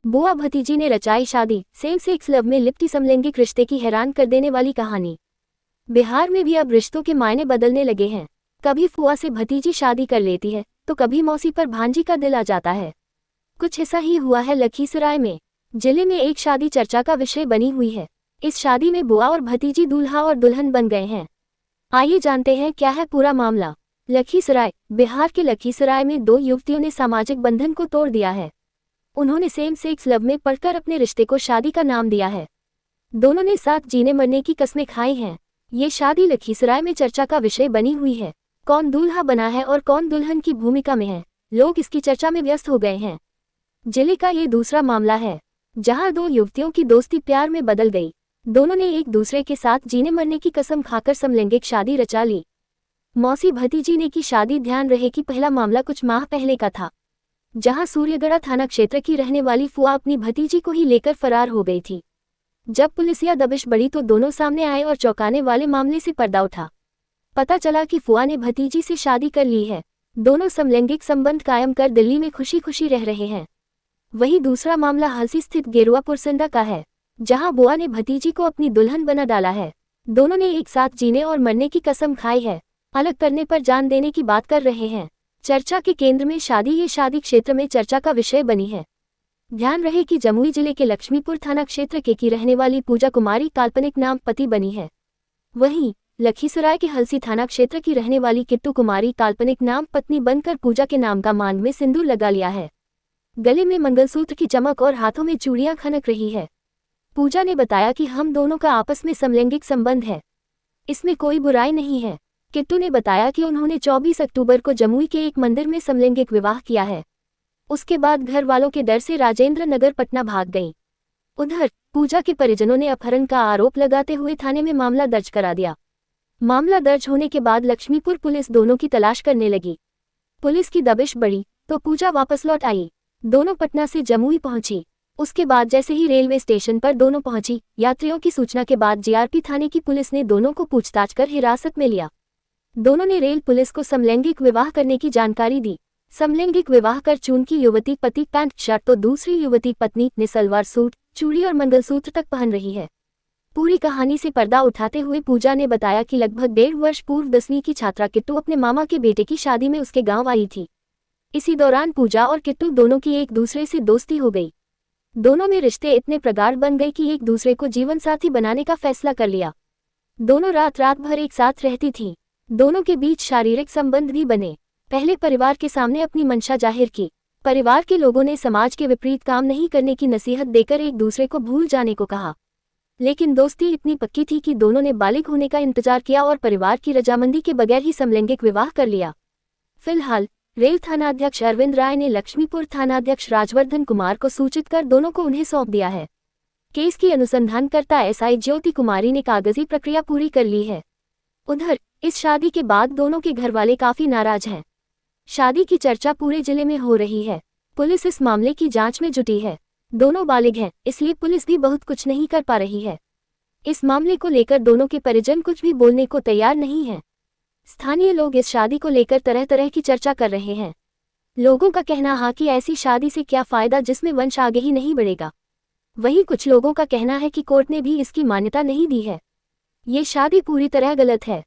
बुआ भतीजी ने रचाई शादी, सेम सेक्स लव में लिपटी समलैंगिक रिश्ते की हैरान कर देने वाली कहानी। बिहार में भी अब रिश्तों के मायने बदलने लगे हैं। कभी फुआ से भतीजी शादी कर लेती है तो कभी मौसी पर भांजी का दिल आ जाता है। कुछ ऐसा ही हुआ है लखीसराय में। जिले में एक शादी चर्चा का विषय बनी हुई है। इस शादी में बुआ और भतीजी दूल्हा और दुल्हन बन गए हैं। आइए जानते हैं क्या है पूरा मामला। लखीसराय, बिहार के लखीसराय में दो युवतियों ने सामाजिक बंधन को तोड़ दिया है। उन्होंने सेम सेक्स लव में पड़कर अपने रिश्ते को शादी का नाम दिया है। दोनों ने साथ जीने मरने की कस्में खाई हैं। ये शादी लखीसराय में चर्चा का विषय बनी हुई है। कौन दूल्हा बना है और कौन दुल्हन की भूमिका में है, लोग इसकी चर्चा में व्यस्त हो गए हैं। जिले का ये दूसरा मामला है जहां दो युवतियों की दोस्ती प्यार में बदल गई। दोनों ने एक दूसरे के साथ जीने मरने की कसम खाकर समलैंगिक शादी रचा ली। मौसी भतीजी ने की शादी। ध्यान रहे कि पहला मामला कुछ माह पहले का था, जहां सूर्यगढ़ा थाना क्षेत्र की रहने वाली फुआ अपनी भतीजी को ही लेकर फरार हो गई थी। जब पुलिस या दबिश बढ़ी तो दोनों सामने आए और चौंकाने वाले मामले से पर्दा उठा। पता चला कि फुआ ने भतीजी से शादी कर ली है। दोनों समलैंगिक संबंध कायम कर दिल्ली में खुशी खुशी रह रहे हैं। वहीं दूसरा मामला हलसी स्थित गेरुआ पुरसंडा का है, जहां बुआ ने भतीजी को अपनी दुल्हन बना डाला है। दोनों ने एक साथ जीने और मरने की कसम खाई है। अलग करने पर जान देने की बात कर रहे हैं। चर्चा के केंद्र में शादी। ये शादी क्षेत्र में चर्चा का विषय बनी है। ध्यान रहे कि जमुई जिले के लक्ष्मीपुर थाना क्षेत्र के की रहने वाली पूजा कुमारी काल्पनिक नाम पति बनी है। वहीं लखीसराय के हलसी थाना क्षेत्र की रहने वाली किट्टू कुमारी काल्पनिक नाम पत्नी बनकर पूजा के नाम का मांग में सिंदूर लगा लिया है। गले में मंगलसूत्र की चमक और हाथों में चूड़ियां खनक रही है। पूजा ने बताया कि हम दोनों का आपस में समलैंगिक संबंध है, इसमें कोई बुराई नहीं है। किट्टू ने बताया कि उन्होंने 24 अक्टूबर को जमुई के एक मंदिर में समलैंगिक विवाह किया है। उसके बाद घर वालों के डर से राजेंद्र नगर पटना भाग गईं। उधर पूजा के परिजनों ने अपहरण का आरोप लगाते हुए थाने में मामला दर्ज करा दिया। मामला दर्ज होने के बाद लक्ष्मीपुर पुलिस दोनों की तलाश करने लगी। पुलिस की दबिश बढ़ी तो पूजा वापस लौट आई। दोनों पटना से जमुई पहुंची। उसके बाद जैसे ही रेलवे स्टेशन पर दोनों पहुंची, यात्रियों की सूचना के बाद जीआरपी थाने की पुलिस ने दोनों को पूछताछ कर हिरासत में लिया। दोनों ने रेल पुलिस को समलैंगिक विवाह करने की जानकारी दी। समलैंगिक विवाह कर चून की युवती पति पैंट शर्ट तो दूसरी युवती पत्नी ने सलवार सूट, चूड़ी और मंगलसूत्र तक पहन रही है। पूरी कहानी से पर्दा उठाते हुए पूजा ने बताया कि लगभग 1.5 वर्ष पूर्व 10वीं की छात्रा किट्टू अपने मामा के बेटे की शादी में उसके गांव आई थी। इसी दौरान पूजा और किट्टू दोनों की एक दूसरे से दोस्ती हो गई। दोनों में रिश्ते इतने प्रगाढ़ बन गए कि एक दूसरे को जीवन साथी बनाने का फैसला कर लिया। दोनों रात भर एक साथ रहती थीं। दोनों के बीच शारीरिक संबंध भी बने। पहले परिवार के सामने अपनी मंशा जाहिर की। परिवार के लोगों ने समाज के विपरीत काम नहीं करने की नसीहत देकर एक दूसरे को भूल जाने को कहा। लेकिन दोस्ती इतनी पक्की थी कि दोनों ने बालिग होने का इंतजार किया और परिवार की रजामंदी के बगैर ही समलैंगिक विवाह कर लिया। फिलहाल रेल थानाध्यक्ष अरविंद राय ने लक्ष्मीपुर थानाध्यक्ष राजवर्धन कुमार को सूचित कर दोनों को उन्हें सौंप दिया है। केस की अनुसंधानकर्ता एसआई ज्योति कुमारी ने कागजी प्रक्रिया पूरी कर ली है। उधर इस शादी के बाद दोनों के घरवाले काफी नाराज हैं। शादी की चर्चा पूरे जिले में हो रही है। पुलिस इस मामले की जांच में जुटी है। दोनों बालिग हैं, इसलिए पुलिस भी बहुत कुछ नहीं कर पा रही है। इस मामले को लेकर दोनों के परिजन कुछ भी बोलने को तैयार नहीं हैं। स्थानीय लोग इस शादी को लेकर तरह तरह की चर्चा कर रहे हैं। लोगों का कहना है कि ऐसी शादी से क्या फायदा जिसमें वंश आगे ही नहीं बढ़ेगा। वहीं कुछ लोगों का कहना है कि कोर्ट ने भी इसकी मान्यता नहीं दी है। ये शादी पूरी तरह गलत है।